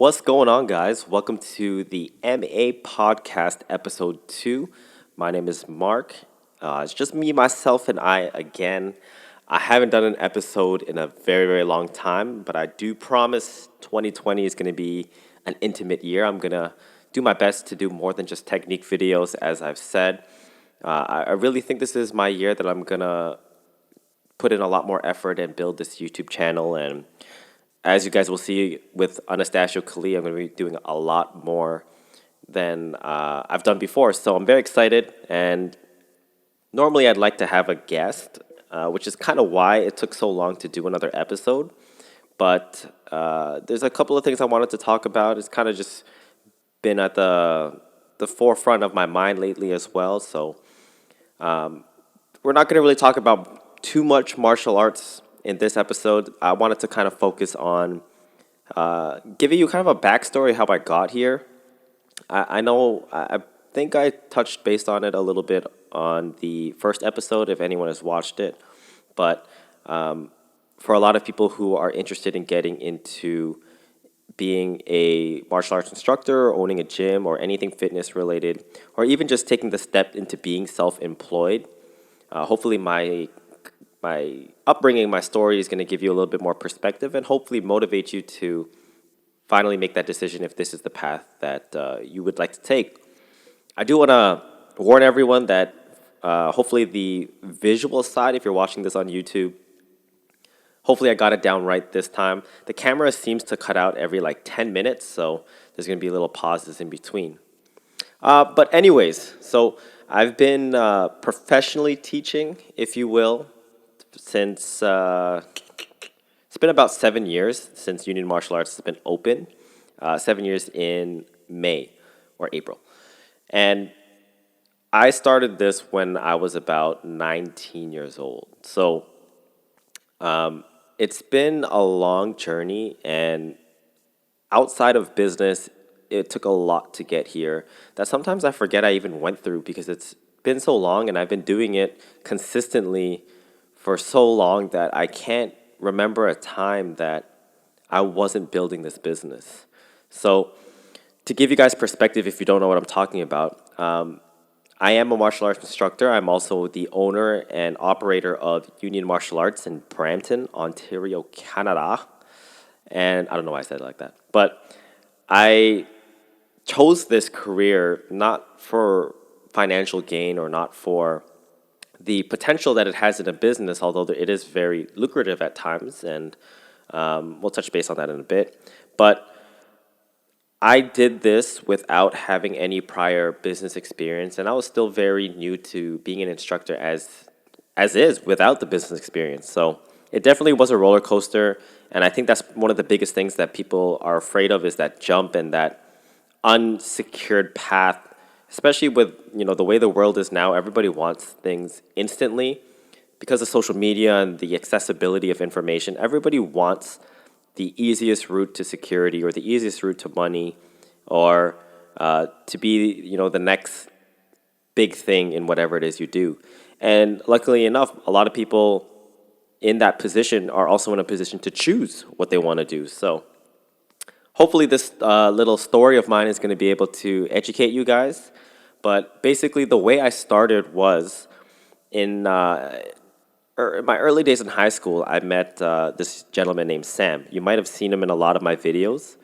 What's going on, guys? Welcome to the MA Podcast, Episode 2. My name is Mark. It's just me, myself, and I again. I haven't done an episode in a very, very long time, but I do promise 2020 is going to be an intimate year. I'm going to do my best to do more than just technique videos, as I've said. I really think this is my year that I'm going to put in a lot more effort and build this YouTube channel. And as you guys will see with Anastacio, I'm going to be doing a lot more than I've done before. So I'm very excited. And normally I'd like to have a guest, which is kind of why it took so long to do another episode. But there's a couple of things I wanted to talk about. It's kind of just been at the forefront of my mind lately as well. So we're not going to really talk about too much martial arts in this episode. I wanted to kind of focus on giving you kind of a backstory how I got here. I think I touched based on it a little bit on the first episode, if anyone has watched it. But for a lot of people who are interested in getting into being a martial arts instructor, owning a gym, or anything fitness related, or even just taking the step into being self-employed, hopefully my upbringing, my story is going to give you a little bit more perspective and hopefully motivate you to finally make that decision if this is the path that you would like to take. I do want to warn everyone that hopefully the visual side, if you're watching this on YouTube, hopefully I got it down right this time. The camera seems to cut out every like 10 minutes, so there's going to be little pauses in between. But anyways, so I've been professionally teaching, if you will, since it's been about 7 years since Union Martial Arts has been open. 7 years in May or April. And I started this when I was about 19 years old. So it's been a long journey, and outside of business, it took a lot to get here that sometimes I forget I even went through because it's been so long and I've been doing it consistently for so long that I can't remember a time that I wasn't building this business. So to give you guys perspective, if you don't know what I'm talking about, I am a martial arts instructor. I'm also the owner and operator of Union Martial Arts in Brampton, Ontario, Canada. And I don't know why I said it like that. But I chose this career not for financial gain or not for the potential that it has in a business, although it is very lucrative at times, and we'll touch base on that in a bit. But I did this without having any prior business experience, and I was still very new to being an instructor as is without the business experience. So it definitely was a roller coaster, and I think that's one of the biggest things that people are afraid of is that jump and that unsecured path. Especially with the way the world is now, everybody wants things instantly because of social media and the accessibility of information. Everybody wants the easiest route to security or the easiest route to money or to be the next big thing in whatever it is you do. And luckily enough, a lot of people in that position are also in a position to choose what they want to do. So hopefully this little story of mine is going to be able to educate you guys. But basically the way I started was in my early days in high school, I met this gentleman named Sam. You might have seen him in a lot of my videos.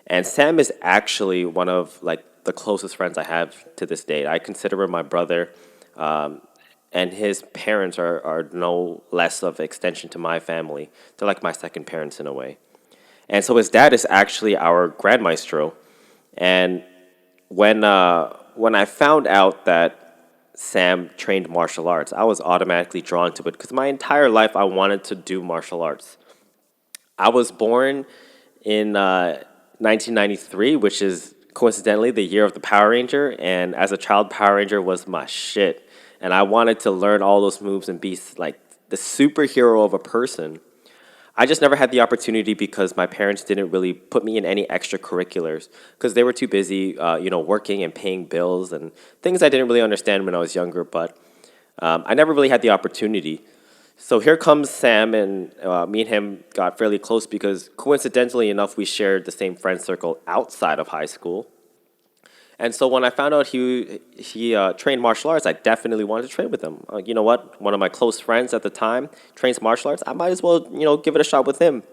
And Sam is actually one of the closest friends I have to this day. I consider him my brother. And his parents are no less of an extension to my family. They're like my second parents in a way. And so his dad is actually our Grand Maestro. And when I found out that Sam trained martial arts, I was automatically drawn to it because my entire life I wanted to do martial arts. I was born in 1993, which is coincidentally the year of the Power Ranger, and as a child, Power Ranger was my shit. And I wanted to learn all those moves and be like the superhero of a person. I just never had the opportunity because my parents didn't really put me in any extracurriculars because they were too busy, working and paying bills and things I didn't really understand when I was younger. But I never really had the opportunity. So here comes Sam, and me and him got fairly close because coincidentally enough, we shared the same friend circle outside of high school. And so when I found out he trained martial arts, I definitely wanted to train with him. You know what? One of my close friends at the time trains martial arts. I might as well, give it a shot with him.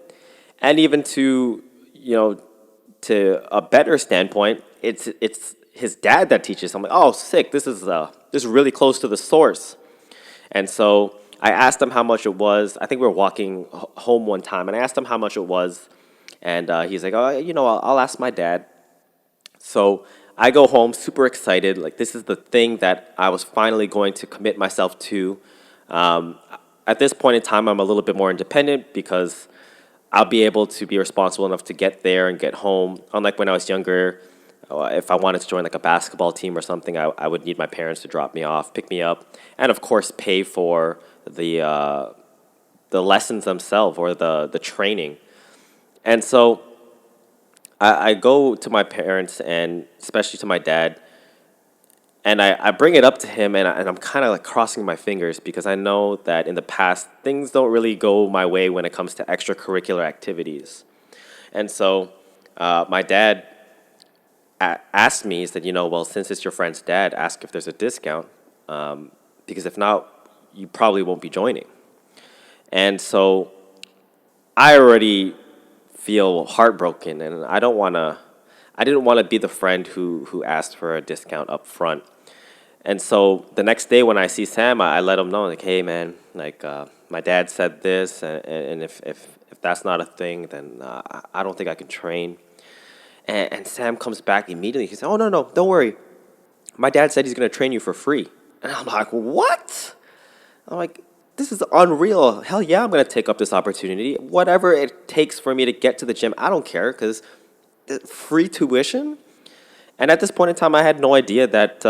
And even to a better standpoint, it's his dad that teaches. I'm like, oh, sick. This is really close to the source. And so I asked him how much it was. I think we were walking home one time, and I asked him how much it was, and he's like, oh, I'll ask my dad. So I go home super excited. Like, this is the thing that I was finally going to commit myself to. Um, at this point in time, I'm a little bit more independent because I'll be able to be responsible enough to get there and get home. Unlike when I was younger, if I wanted to join like a basketball team or something, I would need my parents to drop me off, pick me up, and of course pay for the lessons themselves or the training. And so I go to my parents and especially to my dad, and I bring it up to him, and I'm kind of like crossing my fingers because I know that in the past, things don't really go my way when it comes to extracurricular activities. And so my dad asked me, he said, well, since it's your friend's dad, ask if there's a discount, because if not, you probably won't be joining. And so I already feel heartbroken, and I didn't want to be the friend who asked for a discount up front. And so the next day when I see Sam, I let him know, like, hey, man, like, my dad said this, and if that's not a thing, then I don't think I can train. And Sam comes back immediately. He said, oh, no, don't worry. My dad said he's going to train you for free. And I'm like, what? I'm like, this is unreal. Hell yeah, I'm going to take up this opportunity. Whatever it takes for me to get to the gym, I don't care, because free tuition? And at this point in time, I had no idea that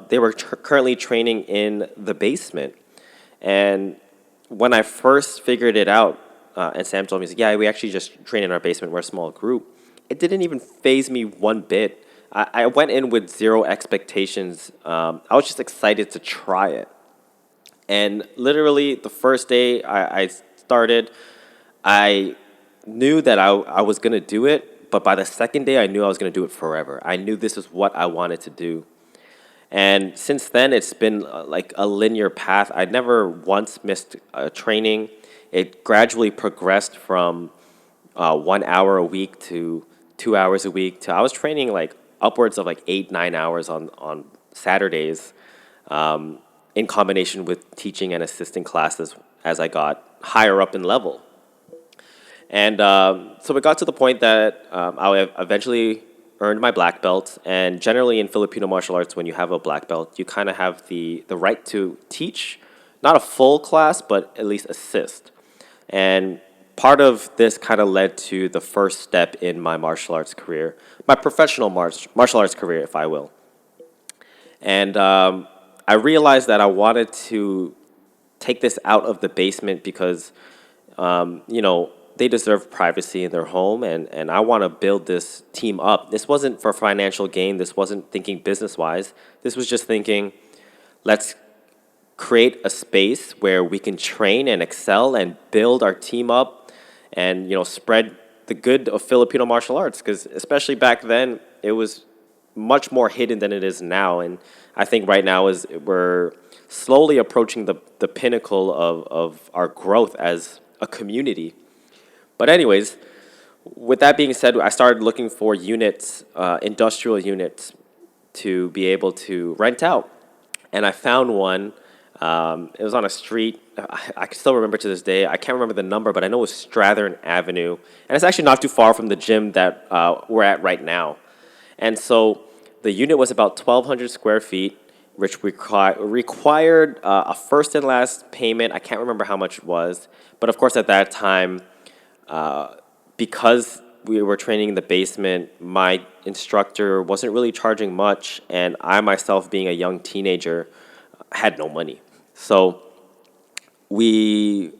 they were currently training in the basement. And when I first figured it out, and Sam told me, he's like, yeah, we actually just train in our basement. We're a small group. It didn't even faze me one bit. I went in with zero expectations. I was just excited to try it. And literally, the first day I started, I knew that I was going to do it. But by the second day, I knew I was going to do it forever. I knew this is what I wanted to do. And since then, it's been like a linear path. I never once missed training. It gradually progressed from 1 hour a week to 2 hours a week to I was training like upwards of like 8-9 hours on Saturdays, in combination with teaching and assisting classes as I got higher up in level. And so it got to the point that I eventually earned my black belt. And generally in Filipino martial arts, when you have a black belt, you kind of have the right to teach, not a full class, but at least assist. And part of this kind of led to the first step in my martial arts career, my professional martial arts career, if I will. And I realized that I wanted to take this out of the basement because, they deserve privacy in their home, and I want to build this team up. This wasn't for financial gain. This wasn't thinking business-wise. This was just thinking, let's create a space where we can train and excel and build our team up and, spread the good of Filipino martial arts, because especially back then, it was much more hidden than it is now. And I think right now we're slowly approaching the pinnacle of our growth as a community. But anyways, with that being said, I started looking for units, industrial units, to be able to rent out. And I found one. It was on a street. I can still remember to this day. I can't remember the number, but I know it was Strathern Avenue. And it's actually not too far from the gym that we're at right now. And so the unit was about 1,200 square feet, which required a first and last payment. I can't remember how much it was. But of course, at that time, because we were training in the basement, my instructor wasn't really charging much, and I myself, being a young teenager, had no money. So I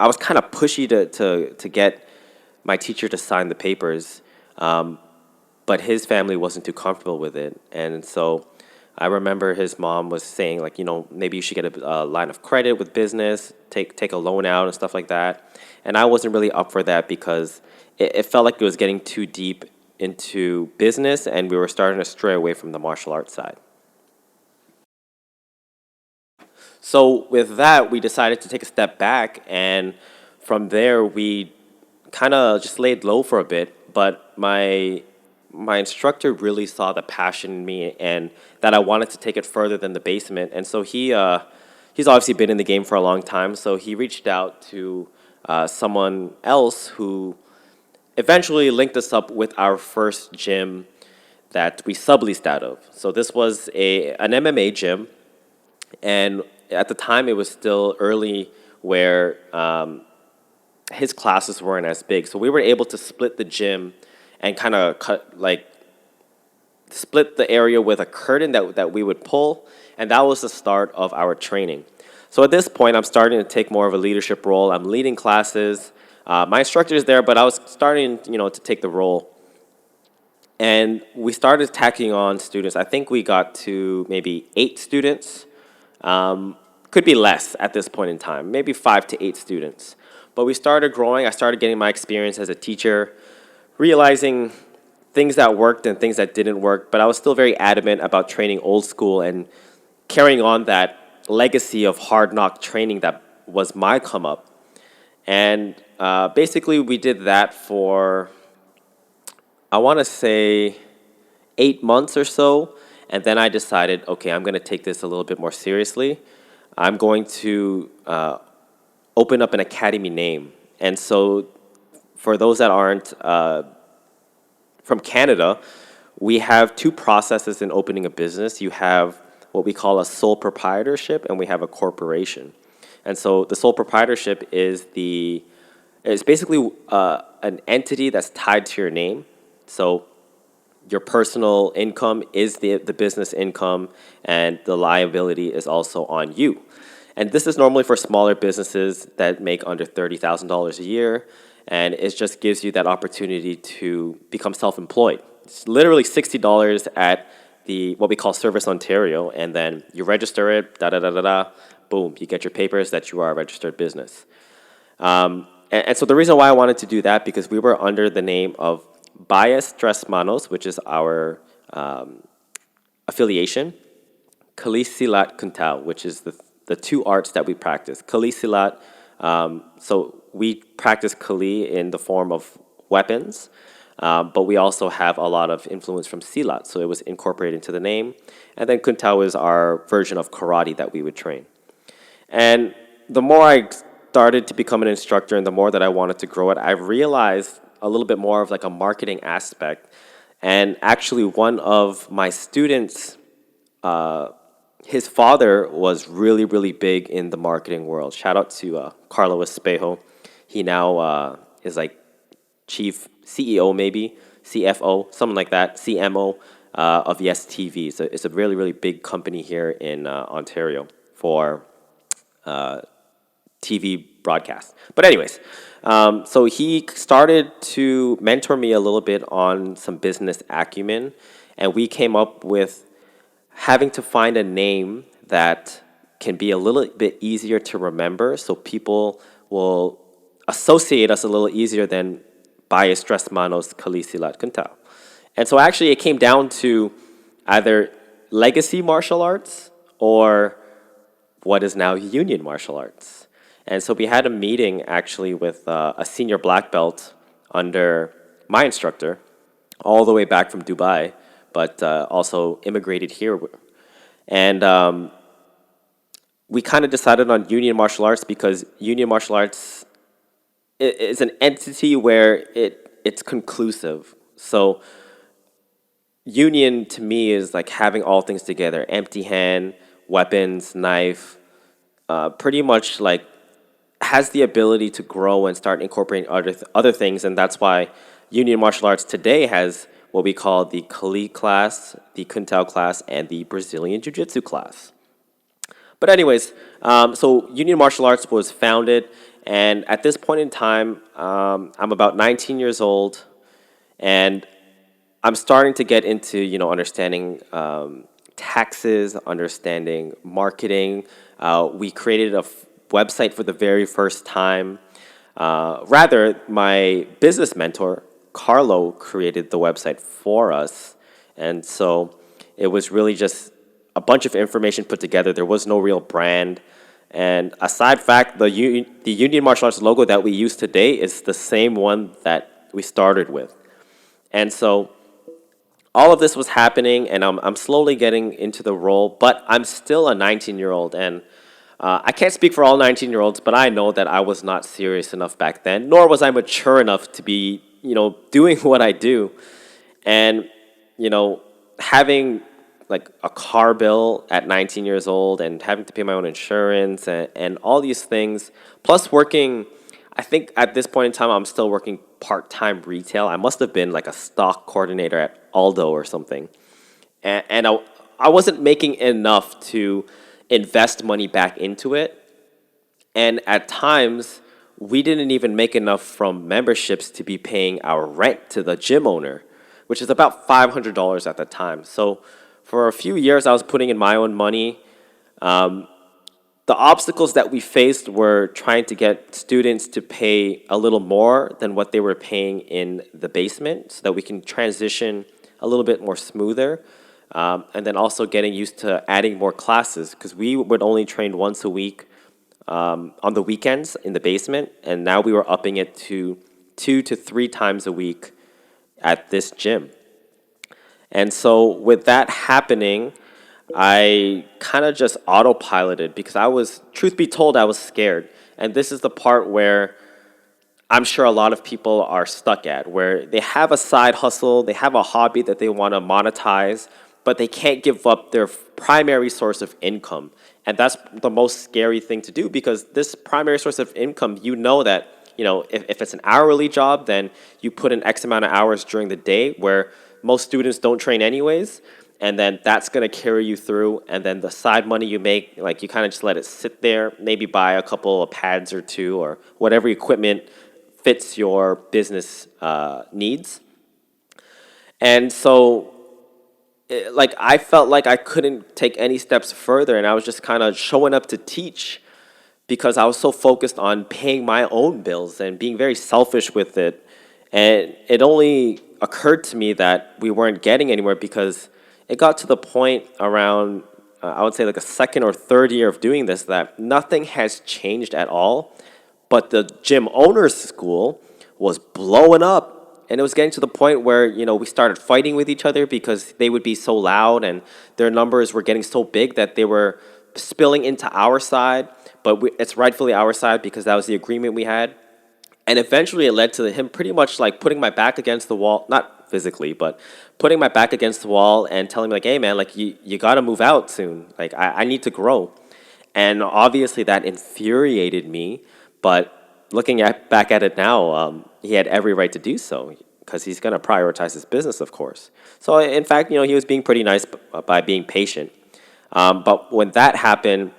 was kind of pushy to get my teacher to sign the papers, but his family wasn't too comfortable with it, and so I remember his mom was saying like, maybe you should get a line of credit with business, take a loan out and stuff like that. And I wasn't really up for that because it felt like it was getting too deep into business, and we were starting to stray away from the martial arts side. So with that, we decided to take a step back, and from there we kind of just laid low for a bit. But my instructor really saw the passion in me and that I wanted to take it further than the basement. And so he's obviously been in the game for a long time. So he reached out to someone else who eventually linked us up with our first gym that we subleased out of. So this was an MMA gym, and at the time it was still early where his classes weren't as big. So we were able to split the gym and kind of split the area with a curtain that we would pull, and that was the start of our training. So at this point, I'm starting to take more of a leadership role. I'm leading classes. My instructor is there, but I was starting, to take the role. And we started tacking on students. I think we got to maybe 8 students. Could be less at this point in time, maybe 5 to 8 students. But we started growing. I started getting my experience as a teacher, realizing things that worked and things that didn't work. But I was still very adamant about training old school and carrying on that legacy of hard knock training that was my come up. And basically we did that for, I want to say, 8 months or so. And then I decided, okay, I'm going to take this a little bit more seriously. I'm going to open up an academy name. And so for those that aren't from Canada, we have 2 processes in opening a business. You have what we call a sole proprietorship, and we have a corporation. And so the sole proprietorship is basically an entity that's tied to your name. So your personal income is the business income, and the liability is also on you. And this is normally for smaller businesses that make under $30,000 a year, and it just gives you that opportunity to become self-employed. It's literally $60 at what we call Service Ontario, and then you register it, boom, you get your papers that you are a registered business. And so the reason why I wanted to do that, because we were under the name of Bias Tres Manos, which is our affiliation, Kali Silat Kuntao, which is the 2 arts that we practice. Kali Silat, so we practice Kali in the form of weapons, but we also have a lot of influence from Silat, so it was incorporated into the name. And then Kuntao is our version of karate that we would train. And the more I started to become an instructor and the more that I wanted to grow it, I realized a little bit more of like a marketing aspect. And actually one of my students, his father was really, really big in the marketing world. Shout out to Carlo Espejo. He now is like chief CEO maybe, CFO, something like that, CMO of Yes TV. So it's a really, really big company here in Ontario for TV broadcast. But anyways, so he started to mentor me a little bit on some business acumen, and we came up with having to find a name that can be a little bit easier to remember, so people will associate us a little easier than Bias Tres Manos Kali Silat Kuntao. And so actually it came down to either legacy martial arts or what is now union martial arts. And so we had a meeting actually with a senior black belt under my instructor, all the way back from Dubai, but also immigrated here. And we kind of decided on union martial arts because union martial arts is an entity where it's conclusive. So union to me is like having all things together, empty hand, weapons, knife, pretty much like has the ability to grow and start incorporating other things, and that's why union martial arts today has what we call the Kali class, the Kuntao class, and the Brazilian Jiu-Jitsu class. But anyways, so union martial arts was founded, and at this point in time, I'm about 19 years old, and I'm starting to get into understanding taxes, understanding marketing. We created a website for the very first time. Rather, my business mentor, Carlo, created the website for us. And so it was really just a bunch of information put together. There was no real brand. And aside fact, the Union Martial Arts logo that we use today is the same one that we started with. And so all of this was happening, and I'm slowly getting into the role, but I'm still a 19-year-old. And I can't speak for all 19-year-olds, but I know that I was not serious enough back then, nor was I mature enough to be, doing what I do. And, having like a car bill at 19 years old and having to pay my own insurance and all these things, plus working, I think at this point in time, I'm still working part-time retail. I must have been like a stock coordinator at Aldo or something. And I wasn't making enough to invest money back into it. And at times, we didn't even make enough from memberships to be paying our rent to the gym owner, which is about $500 at the time. So for a few years, I was putting in my own money. The obstacles that we faced were trying to get students to pay a little more than what they were paying in the basement so that we can transition a little bit more smoother. And then also getting used to adding more classes because we would only train once a week on the weekends in the basement. And now we were upping it to 2 to 3 times a week at this gym. And so with that happening, I kind of just autopiloted because truth be told, I was scared. And this is the part where I'm sure a lot of people are stuck at, where they have a side hustle, they have a hobby that they want to monetize, but they can't give up their primary source of income. And that's the most scary thing to do because this primary source of income, that, if it's an hourly job, then you put in X amount of hours during the day where most students don't train anyways. And then that's going to carry you through. And then the side money you make, like you kind of just let it sit there, maybe buy a couple of pads or two or whatever equipment fits your business needs. And so I felt like I couldn't take any steps further. And I was just kind of showing up to teach because I was so focused on paying my own bills and being very selfish with it. And it only occurred to me that we weren't getting anywhere because it got to the point around, I would say like a second or third year of doing this that nothing has changed at all. But the gym owner's school was blowing up. And it was getting to the point where, we started fighting with each other because they would be so loud and their numbers were getting so big that they were spilling into our side. But it's rightfully our side because that was the agreement we had. And eventually it led to him pretty much like putting my back against the wall, not physically, but putting my back against the wall and telling me like, hey man, like you got to move out soon. Like I need to grow. And obviously that infuriated me, but looking back at it now, he had every right to do so because he's going to prioritize his business, of course. So in fact, he was being pretty nice by being patient. But when that happened,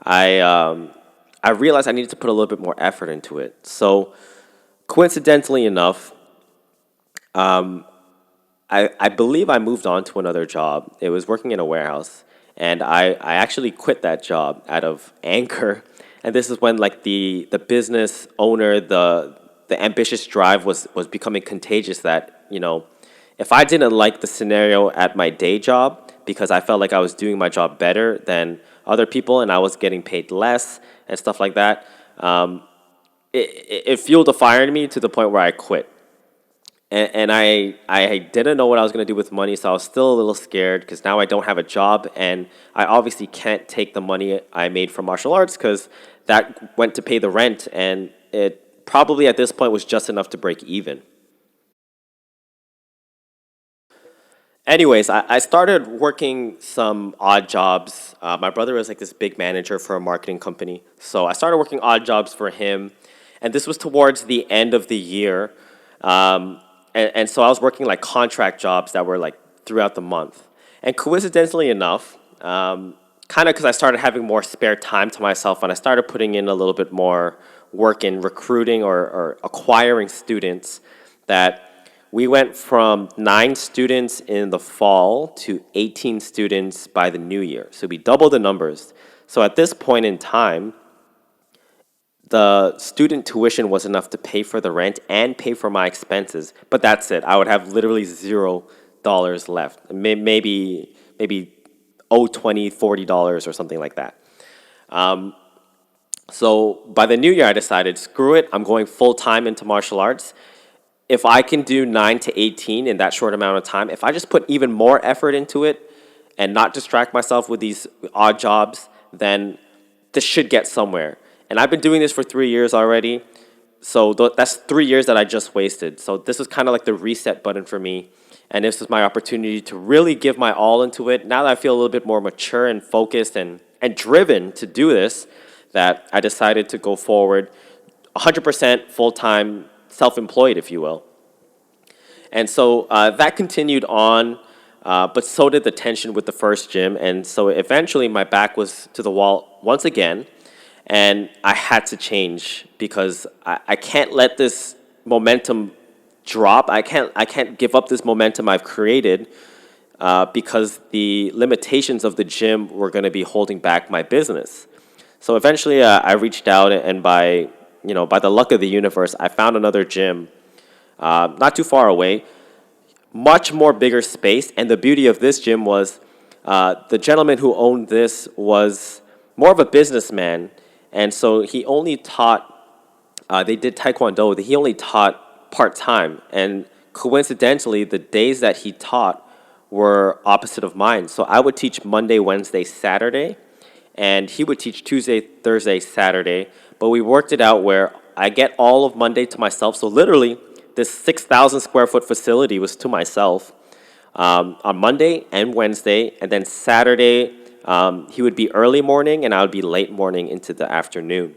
I realized I needed to put a little bit more effort into it. So coincidentally enough, I believe I moved on to another job. It was working in a warehouse. And I actually quit that job out of anger. And this is when like the business owner, the ambitious drive was becoming contagious that, if I didn't like the scenario at my day job because I felt like I was doing my job better than other people and I was getting paid less and stuff like that, it fueled a fire in me to the point where I quit. And I didn't know what I was going to do with money, so I was still a little scared because now I don't have a job, and I obviously can't take the money I made from martial arts because that went to pay the rent, and it probably at this point was just enough to break even. Anyways, I started working some odd jobs. My brother was like this big manager for a marketing company, so I started working odd jobs for him, and this was towards the end of the year. And so I was working like contract jobs that were like throughout the month. And coincidentally enough, kind of because I started having more spare time to myself and I started putting in a little bit more work in recruiting or acquiring students, that we went from 9 students in the fall to 18 students by the new year. So we doubled the numbers. So at this point in time, the student tuition was enough to pay for the rent and pay for my expenses. But that's it. I would have literally $0 left. Maybe owe $20, $40 or something like that. So by the new year, I decided, screw it, I'm going full time into martial arts. If I can do 9 to 18 in that short amount of time, if I just put even more effort into it and not distract myself with these odd jobs, then this should get somewhere. And I've been doing this for 3 years already. So that's 3 years that I just wasted. So this is kind of like the reset button for me. And this is my opportunity to really give my all into it. Now that I feel a little bit more mature and focused and driven to do this, that I decided to go forward 100% full-time, self-employed, if you will. And so that continued on, but so did the tension with the first gym. And so eventually my back was to the wall once again, and I had to change because I can't let this momentum drop. I can't give up this momentum I've created because the limitations of the gym were going to be holding back my business. So eventually, I reached out, and by the luck of the universe, I found another gym, not too far away, much more bigger space. And the beauty of this gym was, the gentleman who owned this was more of a businessman, and so he only taught. They did Taekwondo. He only taught part-time, and coincidentally, the days that he taught were opposite of mine. So I would teach Monday, Wednesday, Saturday, and he would teach Tuesday, Thursday, Saturday. But we worked it out where I get all of Monday to myself. So literally, this 6,000 square foot facility was to myself on Monday and Wednesday. And then Saturday, he would be early morning, and I would be late morning into the afternoon.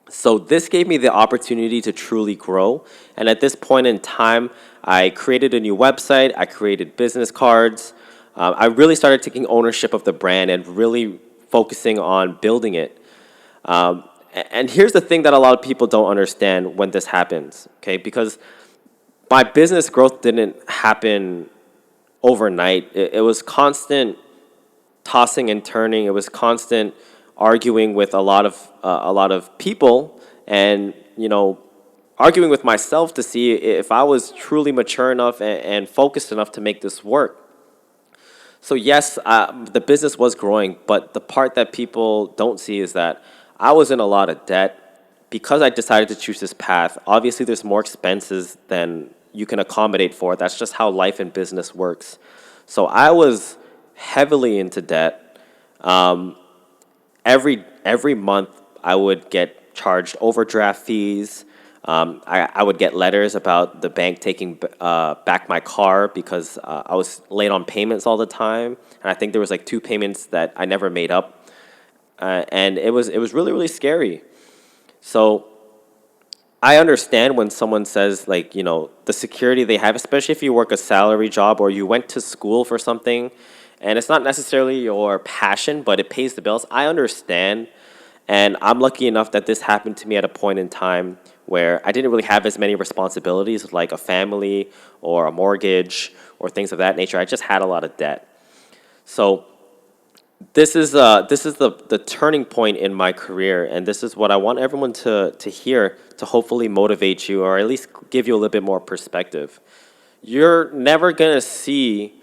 So this gave me the opportunity to truly grow. And at this point in time, I created a new website. I created business cards. I really started taking ownership of the brand and really focusing on building it. And here's the thing that a lot of people don't understand when this happens, okay? Because my business growth didn't happen overnight. It was constant tossing and turning. It was constant arguing with a lot of people, and arguing with myself to see if I was truly mature enough and focused enough to make this work. So yes, the business was growing, but the part that people don't see is that I was in a lot of debt because I decided to choose this path. Obviously, there's more expenses than you can accommodate for. That's just how life and business works. So I was heavily into debt. Every month, I would get charged overdraft fees. I would get letters about the bank taking back my car because I was late on payments all the time, and I think there was like 2 payments that I never made up, and it was really, really scary. So I understand when someone says the security they have, especially if you work a salary job or you went to school for something, and it's not necessarily your passion, but it pays the bills. I understand, and I'm lucky enough that this happened to me at a point in time where I didn't really have as many responsibilities like a family or a mortgage or things of that nature. I just had a lot of debt. So this is the turning point in my career, and this is what I want everyone to hear to hopefully motivate you or at least give you a little bit more perspective. You're never going to see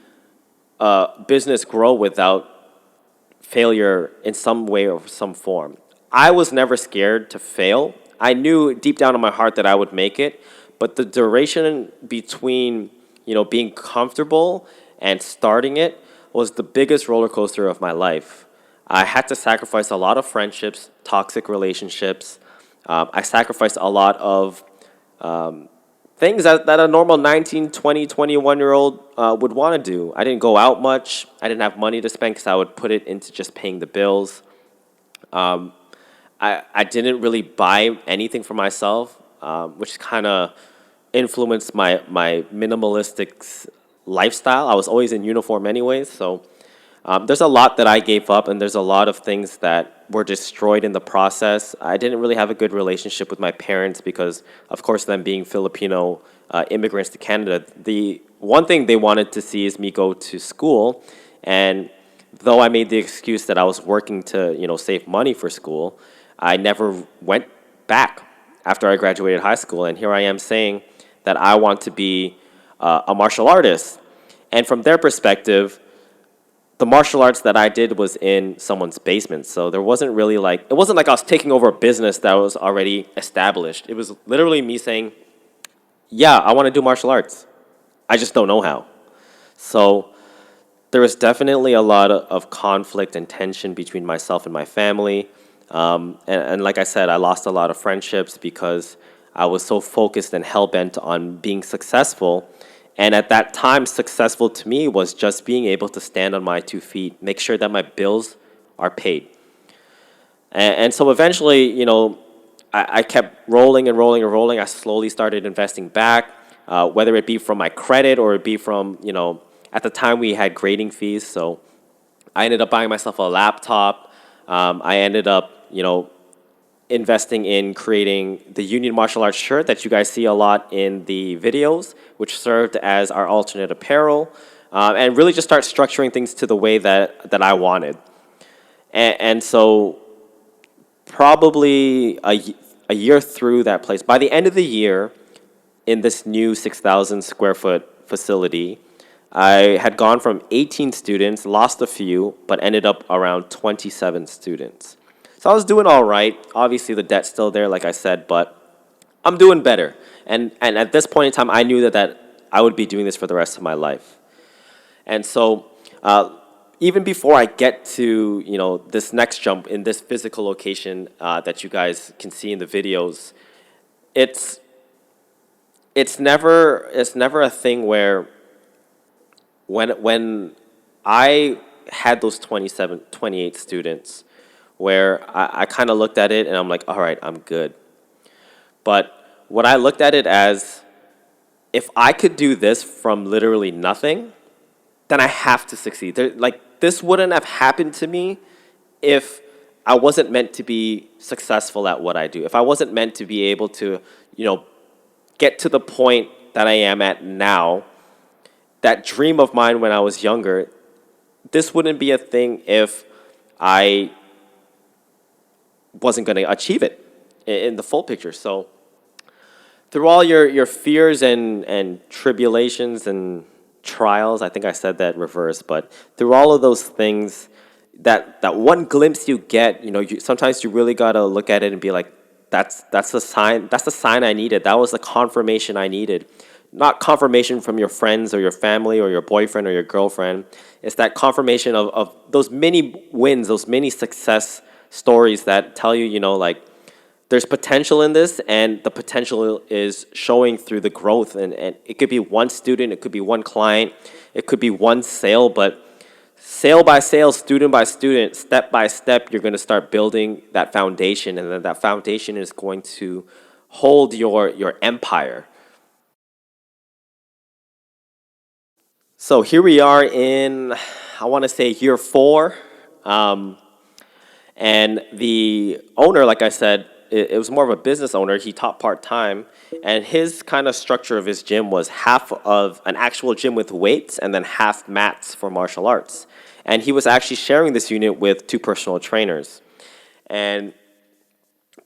business grow without failure in some way or some form. I was never scared to fail. I knew deep down in my heart that I would make it, but the duration between being comfortable and starting it was the biggest roller coaster of my life. I had to sacrifice a lot of friendships, toxic relationships. I sacrificed a lot of things that a normal 19, 20, 21-year-old would want to do. I didn't go out much. I didn't have money to spend because I would put it into just paying the bills. I didn't really buy anything for myself, which kind of influenced my minimalistic lifestyle. I was always in uniform anyways, so There's a lot that I gave up, and there's a lot of things that were destroyed in the process. I didn't really have a good relationship with my parents because, of course, them being Filipino immigrants to Canada, the one thing they wanted to see is me go to school. And though I made the excuse that I was working to, save money for school, I never went back after I graduated high school. And here I am saying that I want to be a martial artist. And from their perspective, the martial arts that I did was in someone's basement. So there wasn't really it wasn't like I was taking over a business that was already established. It was literally me saying, yeah, I want to do martial arts. I just don't know how. So there was definitely a lot of conflict and tension between myself and my family. And like I said, I lost a lot of friendships because I was so focused and hell-bent on being successful. And at that time, successful to me was just being able to stand on my 2 feet, make sure that my bills are paid. And so eventually, I kept rolling and rolling and rolling. I slowly started investing back, whether it be from my credit or it be from, at the time we had grading fees. So I ended up buying myself a laptop. I ended up, investing in creating the Union Martial Arts shirt that you guys see a lot in the videos, which served as our alternate apparel, and really just start structuring things to the way that I wanted. And so probably a year through that place, by the end of the year, in this new 6,000 square foot facility, I had gone from 18 students, lost a few, but ended up around 27 students. So I was doing all right. Obviously, the debt's still there, like I said, but I'm doing better. And at this point in time, I knew that I would be doing this for the rest of my life. And so even before I get to this next jump in this physical location that you guys can see in the videos, it's never a thing where when I had those 28 students, where I kind of looked at it and I'm like, all right, I'm good. But what I looked at it as, if I could do this from literally nothing, then I have to succeed. This wouldn't have happened to me if I wasn't meant to be successful at what I do. If I wasn't meant to be able to, get to the point that I am at now, that dream of mine when I was younger, this wouldn't be a thing if I wasn't going to achieve it in the full picture. So through all your fears and tribulations and trials, I think I said that reverse, but through all of those things, that one glimpse you get, sometimes you really got to look at it and be like, that's the sign I needed. That was the confirmation I needed. Not confirmation from your friends or your family or your boyfriend or your girlfriend. It's that confirmation of those mini wins, those mini success stories that tell you, there's potential in this, and the potential is showing through the growth. And it could be one student, it could be one client, it could be one sale, but sale by sale, student by student, step by step, you're going to start building that foundation, and then that foundation is going to hold your empire. So here we are in, I want to say, year 4. And the owner, like I said, it was more of a business owner. He taught part-time. And his kind of structure of his gym was half of an actual gym with weights and then half mats for martial arts. And he was actually sharing this unit with 2 personal trainers. And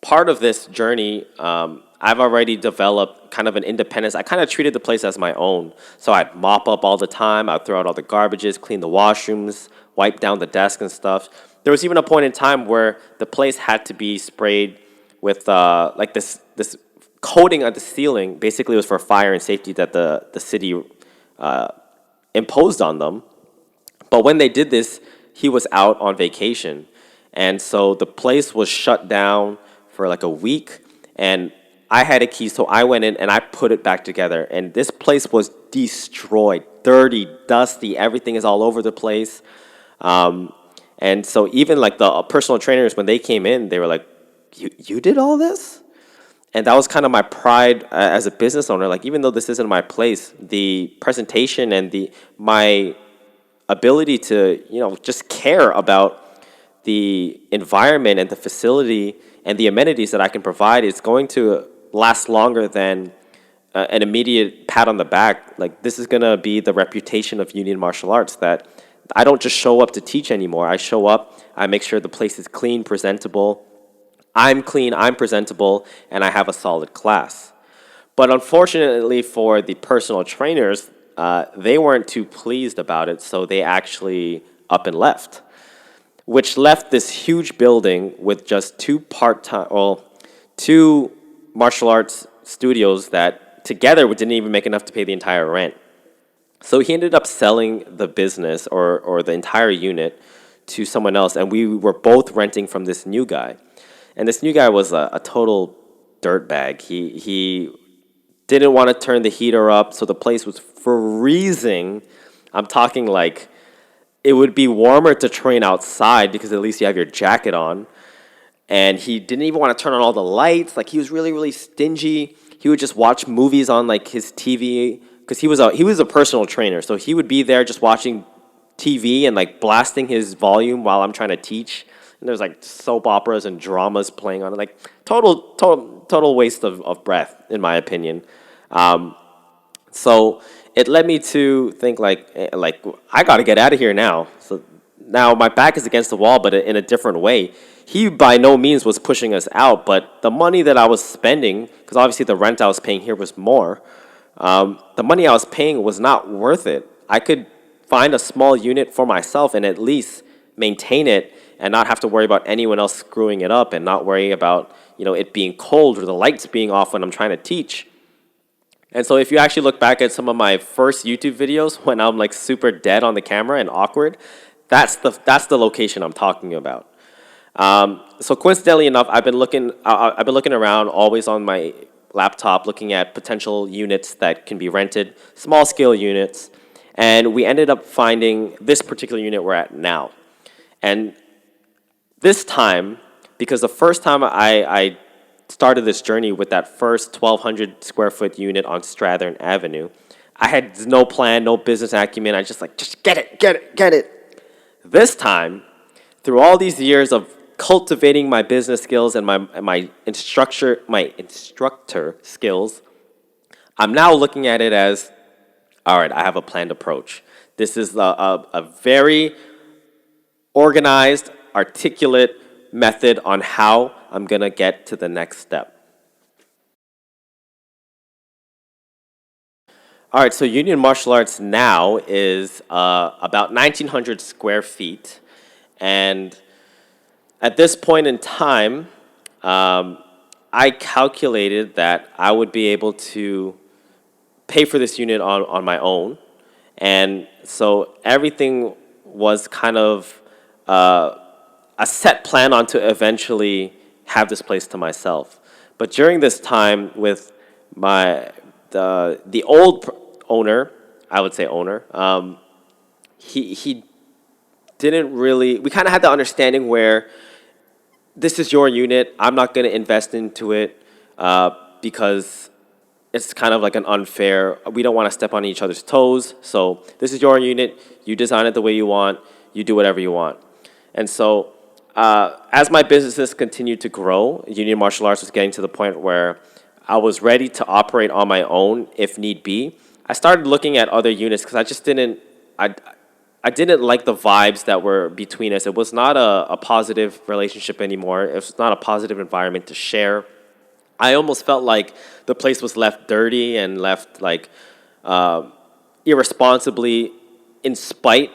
part of this journey, I've already developed kind of an independence. I kind of treated the place as my own. So I'd mop up all the time. I'd throw out all the garbages, clean the washrooms, wipe down the desk and stuff. There was even a point in time where the place had to be sprayed with this coating on the ceiling. Basically, it was for fire and safety that the city imposed on them. But when they did this, he was out on vacation. And so the place was shut down for like a week. And I had a key, so I went in and I put it back together. And this place was destroyed, dirty, dusty. Everything is all over the place. And so even like the personal trainers, when they came in, they were like, you did all this? And that was kind of my pride as a business owner. Like, even though this isn't my place, the presentation and my ability to, just care about the environment and the facility and the amenities that I can provide is going to last longer than an immediate pat on the back. Like, this is going to be the reputation of Union Martial Arts, that I don't just show up to teach anymore. I show up, I make sure the place is clean, presentable. I'm clean, I'm presentable, and I have a solid class. But unfortunately for the personal trainers, they weren't too pleased about it, so they actually up and left, which left this huge building with just two martial arts studios that together didn't even make enough to pay the entire rent. So he ended up selling the business or the entire unit to someone else, and we were both renting from this new guy. And this new guy was a total dirtbag. He didn't want to turn the heater up, so the place was freezing. I'm talking like it would be warmer to train outside because at least you have your jacket on. And he didn't even want to turn on all the lights. Like, he was really, really stingy. He would just watch movies on like his TV because he was a personal trainer. So he would be there just watching TV and like blasting his volume while I'm trying to teach. And there's like soap operas and dramas playing on it. Like, total waste of breath, in my opinion. So it led me to think like I got to get out of here now. So now my back is against the wall, but in a different way. He by no means was pushing us out, but the money that I was spending, because obviously the rent I was paying here was more, the money I was paying was not worth it. I could find a small unit for myself and at least maintain it and not have to worry about anyone else screwing it up and not worry about, it being cold or the lights being off when I'm trying to teach. And so if you actually look back at some of my first YouTube videos when I'm like super dead on the camera and awkward, that's the location I'm talking about. So coincidentally enough, I've been looking around, always on my laptop, looking at potential units that can be rented, small scale units, and we ended up finding this particular unit we're at now. And this time, because the first time I started this journey with that first 1,200 square foot unit on Strathern Avenue, I had no plan, no business acumen. I just get it. This time, through all these years of cultivating my business skills and my instructor skills, I'm now looking at it as, all right, I have a planned approach. This is a very organized, articulate method on how I'm gonna get to the next step. All right, so Union Martial Arts now is about 1,900 square feet, and at this point in time, I calculated that I would be able to pay for this unit on my own, and so everything was kind of a set plan on to eventually have this place to myself. But during this time with the old owner, I would say owner, he didn't really, we kind of had the understanding where this is your unit, I'm not going to invest into it because it's kind of like an unfair, we don't want to step on each other's toes, so this is your unit, you design it the way you want, you do whatever you want. And so as my businesses continued to grow, Union Martial Arts was getting to the point where I was ready to operate on my own if need be. I started looking at other units because I just didn't, I didn't like the vibes that were between us. It was not a positive relationship anymore. It was not a positive environment to share. I almost felt like the place was left dirty and left like irresponsibly in spite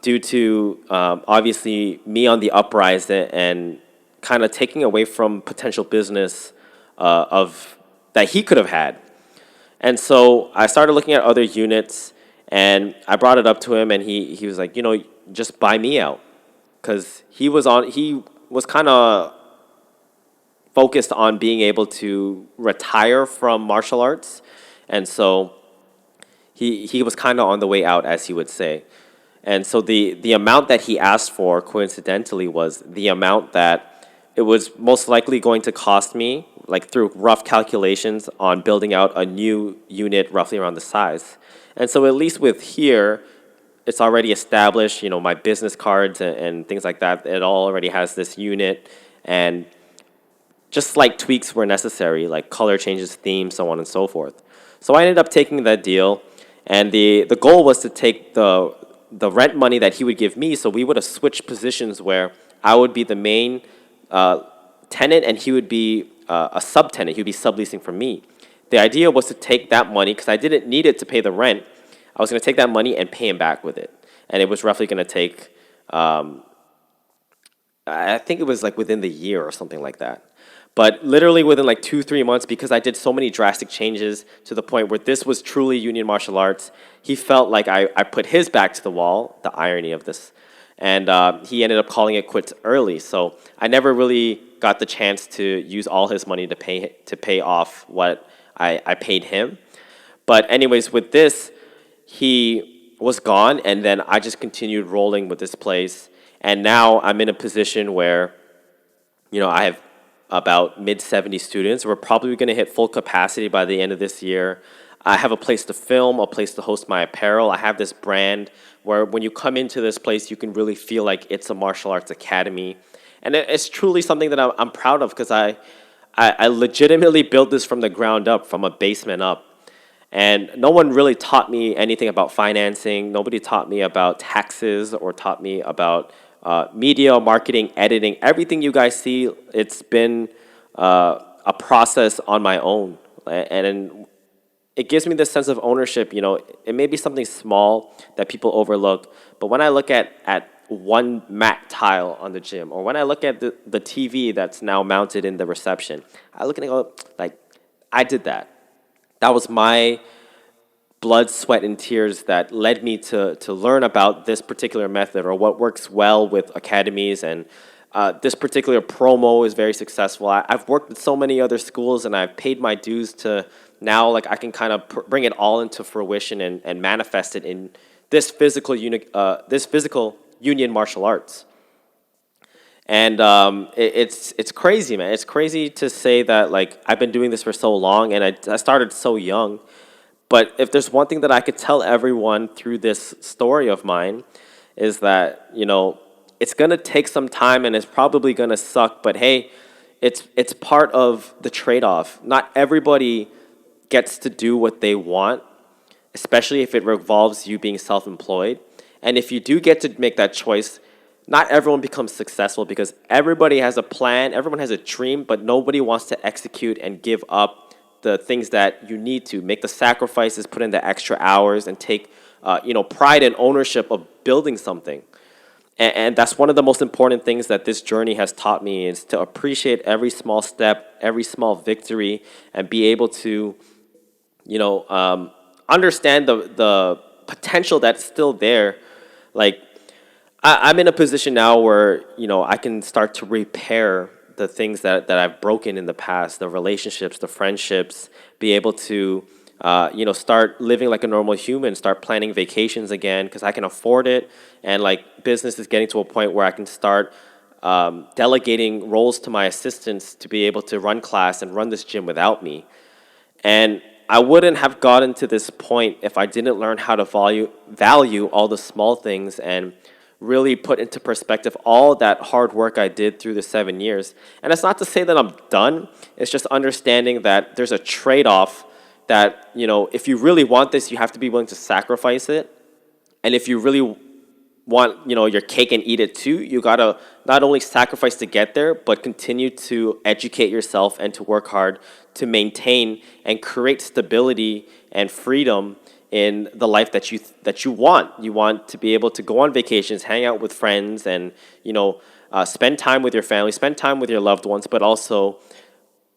due to obviously me on the uprise and kind of taking away from potential business of that he could have had. And so I started looking at other units, and I brought it up to him, and he was like, just buy me out, because he was kind of focused on being able to retire from martial arts, and so he was kind of on the way out, as he would say. And so the amount that he asked for, coincidentally, was the amount that it was most likely going to cost me, like through rough calculations, on building out a new unit roughly around the size. And so at least with here, it's already established. You know, my business cards and things like that. It all already has this unit, and just slight tweaks were necessary, like color changes, themes, so on and so forth. So I ended up taking that deal, and the goal was to take the rent money that he would give me. So we would have switched positions where I would be the main tenant, and he would be a subtenant. He would be subleasing from me. The idea was to take that money, because I didn't need it to pay the rent. I was going to take that money and pay him back with it, and it was roughly going to take. I think it was like within the year or something like that. But literally within like 2-3 months, because I did so many drastic changes to the point where this was truly union martial arts, he felt like I put his back to the wall, the irony of this. And he ended up calling it quits early. So I never really got the chance to use all his money to pay off what I paid him. But anyways, with this, he was gone, and then I just continued rolling with this place. And now I'm in a position where, you know, I have about mid-70 students. We're probably going to hit full capacity by the end of this year. I have a place to film, a place to host my apparel. I have this brand where when you come into this place, you can really feel like it's a martial arts academy. And it's truly something that I'm proud of, because I legitimately built this from the ground up, from a basement up. And no one really taught me anything about financing. Nobody taught me about taxes or taught me about media, marketing, editing. Everything you guys see, it's been a process on my own. And it gives me this sense of ownership. You know, it may be something small that people overlook, but when I look at one mat tile on the gym, or when I look at the TV that's now mounted in the reception, I look and go, like, I did that. That was my blood, sweat, and tears that led me to learn about this particular method, or what works well with academies. And this particular promo is very successful. I've worked with so many other schools, and I've paid my dues to now, like, I can kind of bring it all into fruition and manifest it in this physical union martial arts. And it's crazy, man. It's crazy to say that, like, I've been doing this for so long, and I started so young. But if there's one thing that I could tell everyone through this story of mine, is that, you know, it's going to take some time, and it's probably going to suck. But hey, it's part of the trade-off. Not everybody gets to do what they want, especially if it involves you being self-employed. And if you do get to make that choice, not everyone becomes successful, because everybody has a plan, everyone has a dream, but nobody wants to execute and give up the things that you need to make the sacrifices, put in the extra hours, and take pride and ownership of building something. And that's one of the most important things that this journey has taught me, is to appreciate every small step, every small victory, and be able to understand the potential that's still there. Like, I'm in a position now where, I can start to repair the things that I've broken in the past, the relationships, the friendships, be able to, start living like a normal human, start planning vacations again, because I can afford it. And, like, business is getting to a point where I can start delegating roles to my assistants to be able to run class and run this gym without me. And I wouldn't have gotten to this point if I didn't learn how to value all the small things, and really put into perspective all that hard work I did through the 7 years. And it's not to say that I'm done. It's just understanding that there's a trade-off, that, if you really want this, you have to be willing to sacrifice it. And if you really want, your cake and eat it too, you gotta not only sacrifice to get there, but continue to educate yourself and to work hard to maintain and create stability and freedom in the life that you want. You want to be able to go on vacations, hang out with friends, and spend time with your family, spend time with your loved ones, but also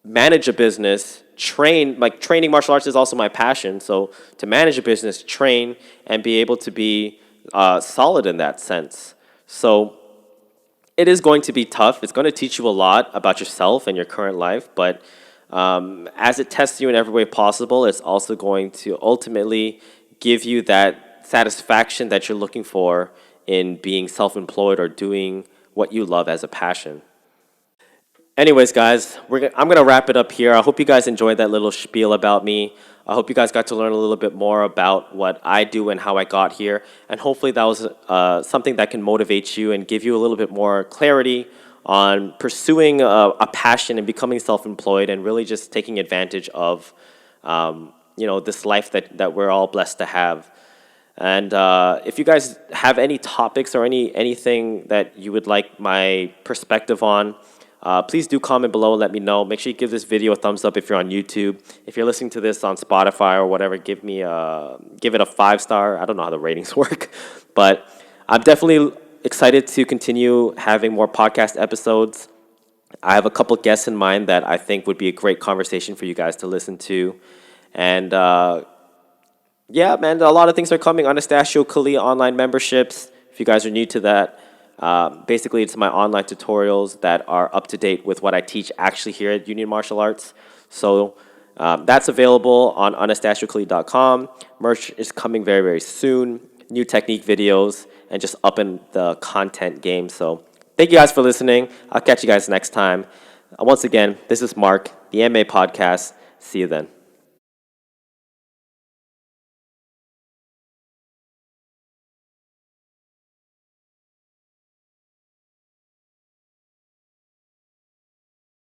manage a business, train. Like, training martial arts is also my passion. So to manage a business, train, and be able to be solid in that sense. So it is going to be tough. It's going to teach you a lot about yourself and your current life, but as it tests you in every way possible, it's also going to ultimately give you that satisfaction that you're looking for in being self-employed or doing what you love as a passion. Anyways, guys, I'm gonna wrap it up here. I hope you guys enjoyed that little spiel about me. I hope you guys got to learn a little bit more about what I do and how I got here, and hopefully that was something that can motivate you and give you a little bit more clarity on pursuing a passion and becoming self-employed and really just taking advantage of this life that we're all blessed to have. And if you guys have any topics or anything that you would like my perspective on, please do comment below and let me know. Make sure you give this video a thumbs up if you're on YouTube. If you're listening to this on Spotify or whatever, give it a 5-star. I don't know how the ratings work, but I'm definitely excited to continue having more podcast episodes. I have a couple guests in mind that I think would be a great conversation for you guys to listen to. And yeah, man, a lot of things are coming. Anastacio Kalia online memberships. If you guys are new to that, basically it's my online tutorials that are up to date with what I teach actually here at Union Martial Arts. So that's available on anastaciokalia.com. Merch is coming very, very soon. New technique videos and just upping the content game. So thank you guys for listening. I'll catch you guys next time. Once again, this is Mark, the MA Podcast. See you then.